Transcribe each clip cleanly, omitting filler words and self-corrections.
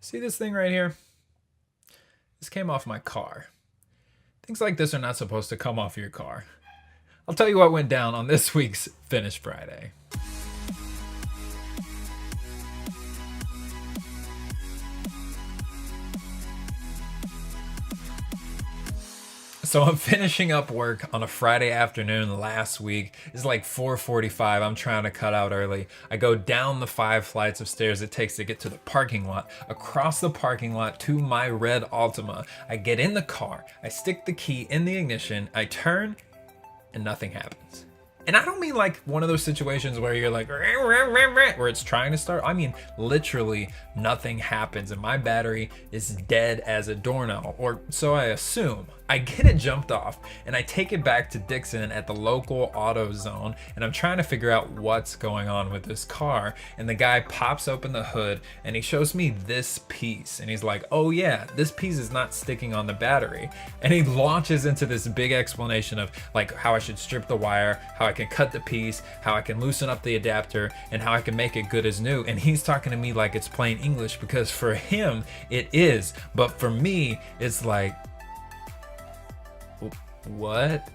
See this thing right here? This came off my car. Things like this are not supposed to come off your car. I'll tell you what went down on this week's Finish Friday. So I'm finishing up work on a Friday afternoon last week. It's like 4:45. I'm trying to cut out early. I go down the 5 flights of stairs it takes to get to the parking lot, across the parking lot to my red Altima. I get in the car. I stick the key in the ignition. I turn and nothing happens. And I don't mean like one of those situations where you're like, where it's trying to start. I mean, literally nothing happens and my battery is dead as a doornail, or so I assume. I get it jumped off and I take it back to Dixon at the local Autozone, and I'm trying to figure out what's going on with this car. And the guy pops open the hood and he shows me this piece and he's like, oh yeah, this piece is not sticking on the battery. And he launches into this big explanation of like how I should strip the wire, how I can cut the piece, how I can loosen up the adapter, and how I can make it good as new. And he's talking to me like it's plain English, because for him it is, but for me it's like, what?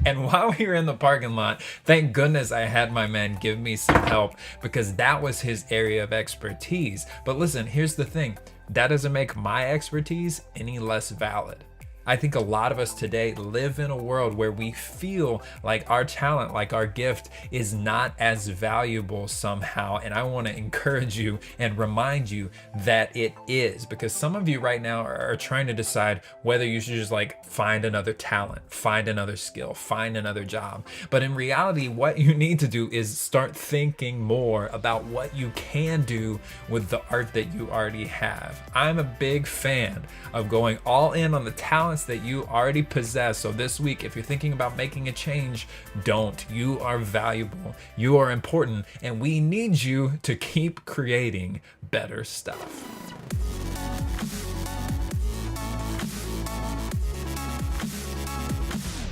And while we were in the parking lot, thank goodness I had my man give me some help, because that was his area of expertise. But listen, here's the thing. That doesn't make my expertise any less valid. I think a lot of us today live in a world where we feel like our talent, like our gift, is not as valuable somehow. And I want to encourage you and remind you that it is, because some of you right now are trying to decide whether you should just like find another talent, find another skill, find another job. But in reality, what you need to do is start thinking more about what you can do with the art that you already have. I'm a big fan of going all in on the talent that you already possess. So this week, if you're thinking about making a change, don't. You are valuable, you are important, and we need you to keep creating better stuff.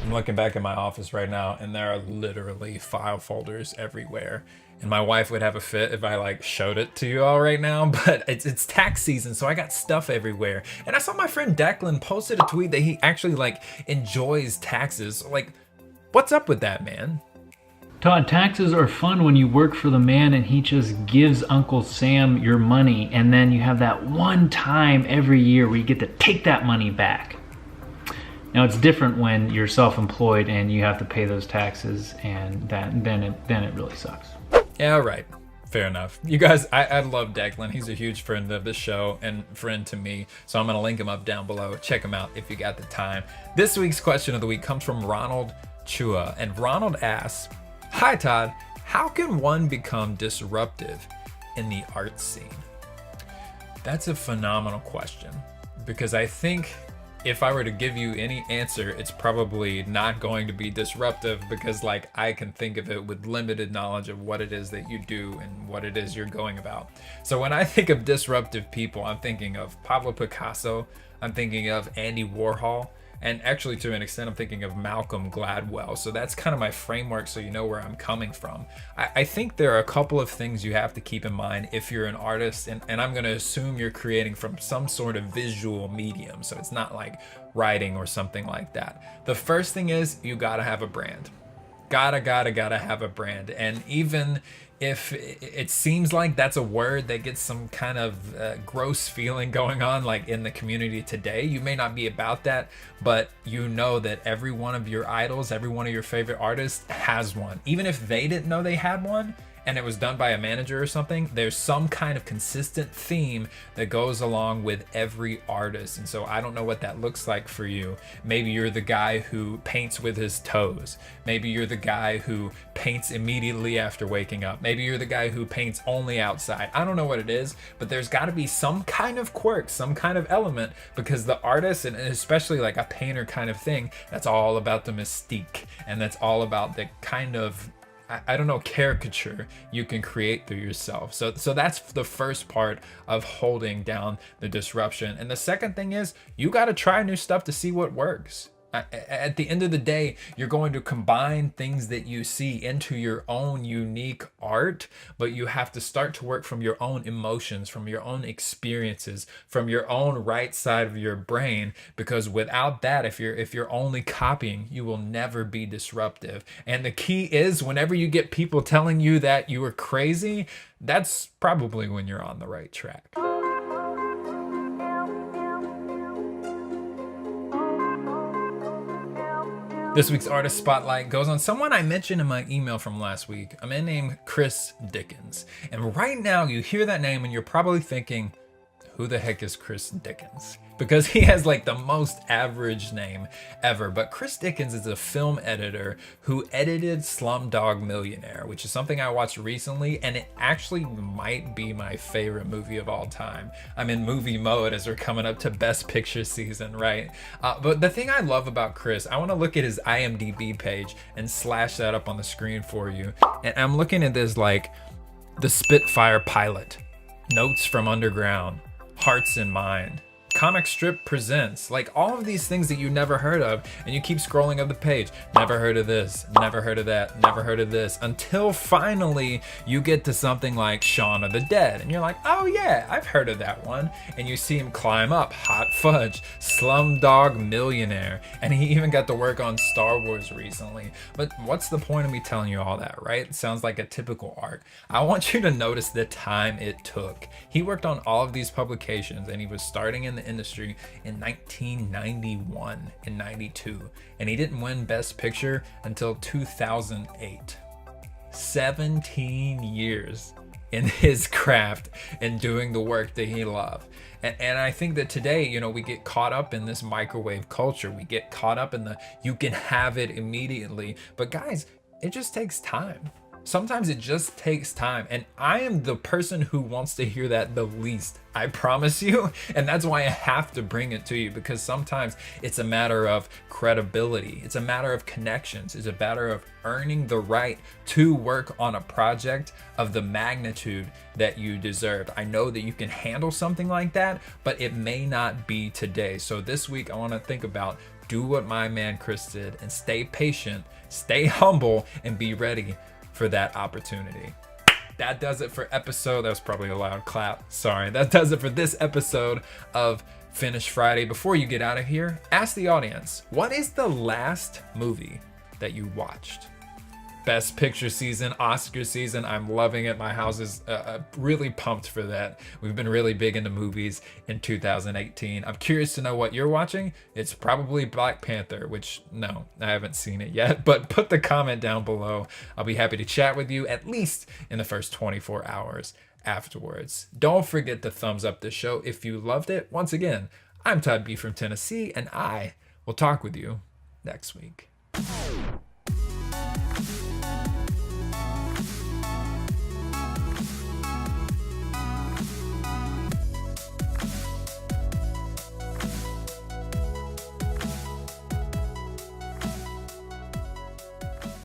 I'm looking back at my office right now and there are literally file folders everywhere. And my wife would have a fit if I like showed it to you all right now, but it's tax season, so I got stuff everywhere. And I saw my friend Declan posted a tweet that he actually like enjoys taxes. Like, what's up with that, man? Todd, taxes are fun when you work for the man and he just gives Uncle Sam your money, and then you have that one time every year where you get to take that money back. Now it's different when you're self-employed and you have to pay those taxes, and then it really sucks. Yeah, right. Fair enough. You guys, I love Declan. He's a huge friend of the show and friend to me. So I'm going to link him up down below. Check him out if you got the time. This week's question of the week comes from Ronald Chua. And Ronald asks, hi Todd, how can one become disruptive in the art scene? That's a phenomenal question, because I think if I were to give you any answer, it's probably not going to be disruptive, because like I can think of it with limited knowledge of what it is that you do and what it is you're going about. So when I think of disruptive people, I'm thinking of Pablo Picasso, I'm thinking of Andy Warhol, and actually to an extent I'm thinking of Malcolm Gladwell. So that's kind of my framework, so you know where I'm coming from. I think there are a couple of things you have to keep in mind if you're an artist, and I'm going to assume you're creating from some sort of visual medium, so it's not like writing or something like that. The first thing is you gotta have a brand. Gotta have a brand. And even if it seems like that's a word that gets some kind of gross feeling going on like in the community today, you may not be about that, but you know that every one of your idols, every one of your favorite artists has one. Even if they didn't know they had one and it was done by a manager or something, there's some kind of consistent theme that goes along with every artist. And so I don't know what that looks like for you. Maybe you're the guy who paints with his toes. Maybe you're the guy who paints immediately after waking up. Maybe you're the guy who paints only outside. I don't know what it is, but there's got to be some kind of quirk, some kind of element, because the artist, and especially like a painter kind of thing, that's all about the mystique, and that's all about the kind of, I don't know, caricature you can create through yourself. So that's the first part of holding down the disruption. And the second thing is you got to try new stuff to see what works. At the end of the day, you're going to combine things that you see into your own unique art, but you have to start to work from your own emotions, from your own experiences, from your own right side of your brain, because without that, if you're only copying, you will never be disruptive. And the key is, whenever you get people telling you that you are crazy, that's probably when you're on the right track. This week's artist spotlight goes on someone I mentioned in my email from last week, a man named Chris Dickens. And right now you hear that name and you're probably thinking, who the heck is Chris Dickens? Because he has like the most average name ever. But Chris Dickens is a film editor who edited Slumdog Millionaire, which is something I watched recently, and it actually might be my favorite movie of all time. I'm in movie mode as we're coming up to Best Picture season, right? But the thing I love about Chris, I want to look at his IMDb page and slash that up on the screen for you. And I'm looking at this like The Spitfire Pilot, Notes from Underground, Hearts in Mind, Comic Strip Presents, like all of these things that you never heard of, and you keep scrolling up the page, never heard of this, never heard of that, never heard of this, until finally you get to something like Shaun of the Dead, and you're like, oh yeah, I've heard of that one, and you see him climb up Hot Fudge, Slumdog Millionaire, and he even got to work on Star Wars recently. But what's the point of me telling you all that, right? It sounds like a typical art. I want you to notice the time it took. He worked on all of these publications, and he was starting in the industry in 1991 and 92, and he didn't win Best Picture until 2008. 17 years in his craft and doing the work that he loved. And I think that today, you know, we get caught up in this microwave culture. We get caught up in the you can have it immediately. But guys, it just takes time. Sometimes it just takes time, and I am the person who wants to hear that the least, I promise you. And that's why I have to bring it to you, because sometimes it's a matter of credibility, it's a matter of connections, it's a matter of earning the right to work on a project of the magnitude that you deserve. I know that you can handle something like that, but it may not be today. So this week I want to think about, do what my man Chris did and stay patient, stay humble, and be ready for that opportunity. That does it for episode. That was probably a loud clap. Sorry. That does it for this episode of Finish Friday. Before you get out of here, ask the audience, what is the last movie that you watched? Best Picture season, Oscar season. I'm loving it. My house is really pumped for that. We've been really big into movies in 2018. I'm curious to know what you're watching. It's probably Black Panther, which no, I haven't seen it yet, but put the comment down below. I'll be happy to chat with you at least in the first 24 hours afterwards. Don't forget to thumbs up this show if you loved it. Once again, I'm Todd B from Tennessee, and I will talk with you next week.